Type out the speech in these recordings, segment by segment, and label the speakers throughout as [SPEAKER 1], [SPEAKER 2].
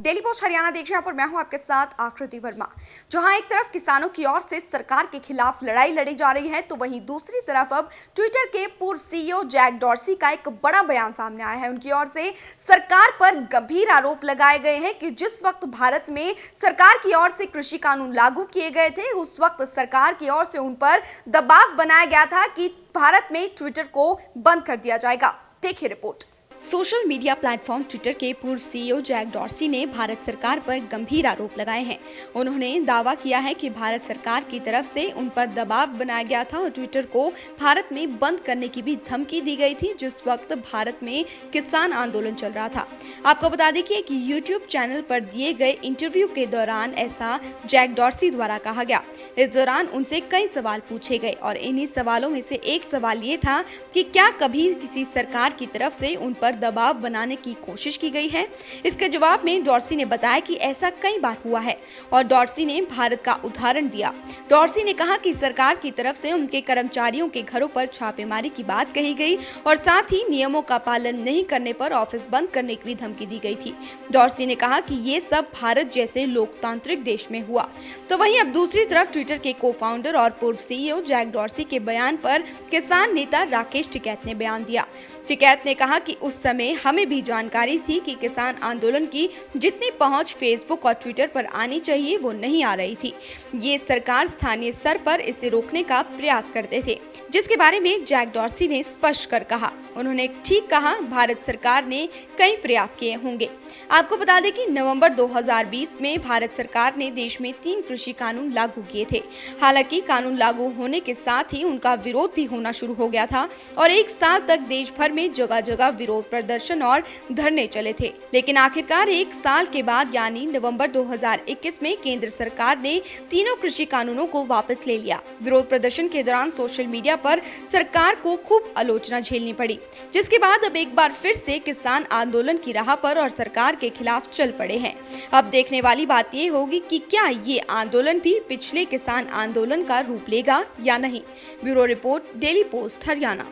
[SPEAKER 1] Daily post Haryana देख रहे हैं पर मैं हूं आपके साथ आकृति वर्मा। जहां एक तरफ किसानों की ओर से सरकार के खिलाफ लड़ाई लड़ी जा रही है, तो वहीं दूसरी तरफ अब ट्विटर के पूर्व सीईओ जैक डॉर्सी का एक बड़ा बयान सामने आया है। उनकी ओर से सरकार पर गंभीर आरोप लगाए गए हैं कि जिस वक्त भारत में सरकार की ओर से कृषि कानून लागू किए गए थे, उस वक्त सरकार की ओर से उन पर दबाव बनाया गया था कि भारत में ट्विटर को बंद कर दिया जाएगा। देखिए report. Social media platform Twitter के पूर्व सीईओ जैक डॉर्सी ने भारत सरकार पर गंभीर आरोप लगाए हैं। उन्होंने दावा किया है कि भारत सरकार की तरफ से उन पर दबाव बनाया गया था और ट्विटर को भारत में बंद करने की भी धमकी दी गई थी, जिस वक्त भारत में किसान आंदोलन चल रहा था। आपको बता दें कि एक यूट्यूब चैनल पर दिए गए इंटरव्यू के दौरान ऐसा जैक डॉर्सी द्वारा कहा गया। इस दौरान उनसे कई सवाल पूछे गए और इन्हीं सवालों में से एक सवाल ये था कि क्या कभी किसी सरकार की तरफ से उन पर दबाव बनाने की कोशिश की गई है। इसके जवाब में डॉर्सी ने बताया कि ऐसा कई बार हुआ है और डॉर्सी ने भारत का उदाहरण दिया। डॉर्सी ने कहा कि सरकार की तरफ से उनके कर्मचारियों के घरों पर छापेमारी की बात कही गई और साथ ही नियमों का पालन नहीं करने पर ऑफिस बंद करने की भी धमकी दी गई थी। डॉर्सी ने कहा कि ये सब भारत जैसे लोकतांत्रिक देश में हुआ। तो वहीं अब दूसरी तरफ ट्विटर के को-फाउंडर और पूर्व सीईओ जैक डॉर्सी के बयान पर किसान नेता राकेश टिकैत ने बयान दिया। टिकैत ने कहा कि उस समय हमें भी जानकारी थी कि किसान आंदोलन की जितनी पहुंच फेसबुक और ट्विटर पर आनी चाहिए वो नहीं आ रही थी। ये सरकार स्थानीय स्तर पर इसे रोकने का प्रयास करते थे, जिसके बारे में जैक डॉर्सी ने स्पष्ट कर कहा। उन्होंने ठीक कहा, भारत सरकार ने कई प्रयास किए होंगे। आपको बता दें कि नवंबर 2020 में भारत सरकार ने देश में 3 कृषि कानून लागू किए थे। हालांकि कानून लागू होने के साथ ही उनका विरोध भी होना शुरू हो गया था और 1 साल तक देश भर में जगह जगह विरोध प्रदर्शन और धरने चले थे। लेकिन आखिरकार 1 साल के बाद यानी नवंबर 2021 में केंद्र सरकार ने तीनों कृषि कानूनों को वापस ले लिया। विरोध प्रदर्शन के दौरान सोशल मीडिया पर सरकार को खूब आलोचना झेलनी पड़ी, जिसके बाद अब एक बार फिर से किसान आंदोलन की राह पर और सरकार के खिलाफ चल पड़े हैं। अब देखने वाली बात ये होगी कि क्या ये आंदोलन भी पिछले किसान आंदोलन का रूप लेगा या नहीं। Bureau report, daily post Haryana.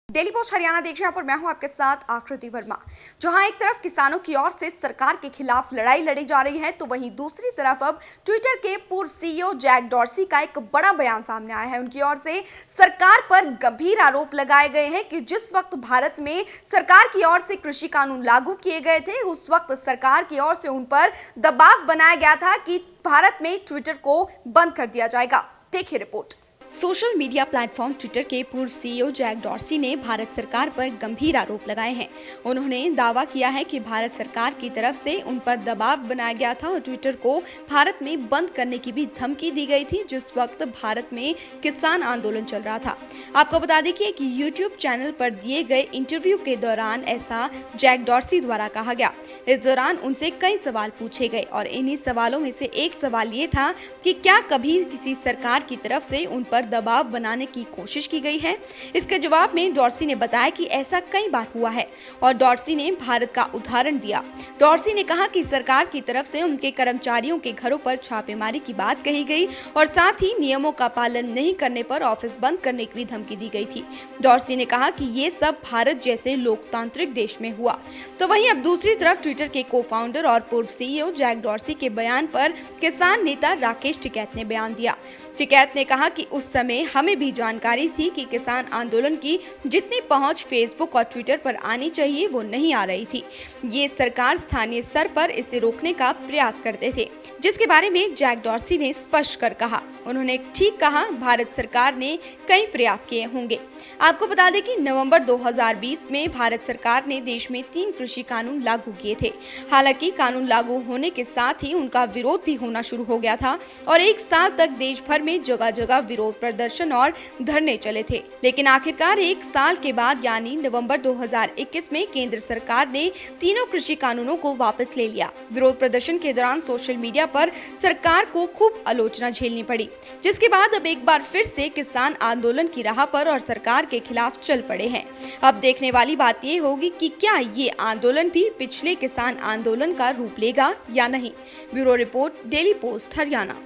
[SPEAKER 1] Daily post Haryana देख रहे हैं पर मैं हूं आपके साथ आकृति वर्मा। जहां एक तरफ किसानों की ओर से सरकार के खिलाफ लड़ाई लड़ी जा रही है, तो वहीं दूसरी तरफ अब ट्विटर के पूर्व सीईओ जैक डॉर्सी का एक बड़ा बयान सामने आया है। उनकी ओर से सरकार पर गंभीर आरोप लगाए गए हैं कि जिस वक्त भारत में सरकार की ओर से कृषि कानून लागू किए गए थे, उस वक्त सरकार की ओर से उन पर दबाव बनाया गया था कि भारत में ट्विटर को बंद कर दिया जाएगा। देखिए report. Social media platform Twitter के पूर्व सीईओ जैक डॉर्सी ने भारत सरकार पर गंभीर आरोप लगाए हैं। उन्होंने दावा किया है कि भारत सरकार की तरफ से उन पर दबाव बनाया गया था और ट्विटर को भारत में बंद करने की भी धमकी दी गई थी, जिस वक्त भारत में किसान आंदोलन चल रहा था। आपको बता दें कि एक यूट्यूब चैनल पर दिए गए इंटरव्यू के दौरान ऐसा जैक डॉर्सी द्वारा कहा गया। इस दौरान उनसे कई सवाल पूछे गए और इन्हीं सवालों में से एक सवाल ये था कि क्या कभी किसी सरकार की तरफ से उन पर दबाव बनाने की कोशिश की गई है। इसके जवाब में डॉर्सी ने बताया कि ऐसा कई बार हुआ है और डॉर्सी ने भारत का उदाहरण दिया। डॉर्सी ने कहा कि सरकार की तरफ से उनके कर्मचारियों के घरों पर छापेमारी की बात कही गई और साथ ही नियमों का पालन नहीं करने पर ऑफिस बंद करने की भी धमकी दी गई थी। डॉर्सी ने कहा कि ये सब भारत जैसे लोकतांत्रिक देश में हुआ। तो वहीं अब दूसरी तरफ ट्विटर के को-फाउंडर और पूर्व सीईओ जैक डॉर्सी के बयान पर किसान नेता राकेश टिकैत ने बयान दिया। टिकैत ने कहा कि उस समय हमें भी जानकारी थी कि किसान आंदोलन की जितनी पहुंच फेसबुक और ट्विटर पर आनी चाहिए वो नहीं आ रही थी। ये सरकार स्थानीय स्तर पर इसे रोकने का प्रयास करते थे, जिसके बारे में जैक डॉर्सी ने स्पष्ट कर कहा। उन्होंने ठीक कहा, भारत सरकार ने कई प्रयास किए होंगे। आपको बता दें कि नवंबर 2020 में भारत सरकार ने देश में 3 कृषि कानून लागू किए थे। हालांकि कानून लागू होने के साथ ही उनका विरोध भी होना शुरू हो गया था और 1 साल तक देश भर में जगह जगह विरोध प्रदर्शन और धरने चले थे। लेकिन आखिरकार 1 साल के बाद यानी नवंबर 2021 में केंद्र सरकार ने तीनों कृषि कानूनों को वापस ले लिया। विरोध प्रदर्शन के दौरान सोशल मीडिया पर सरकार को खूब आलोचना झेलनी पड़ी, जिसके बाद अब एक बार फिर से किसान आंदोलन की राह पर और सरकार के खिलाफ चल पड़े हैं। अब देखने वाली बात ये होगी कि क्या ये आंदोलन भी पिछले किसान आंदोलन का रूप लेगा या नहीं। Bureau report, daily post Haryana.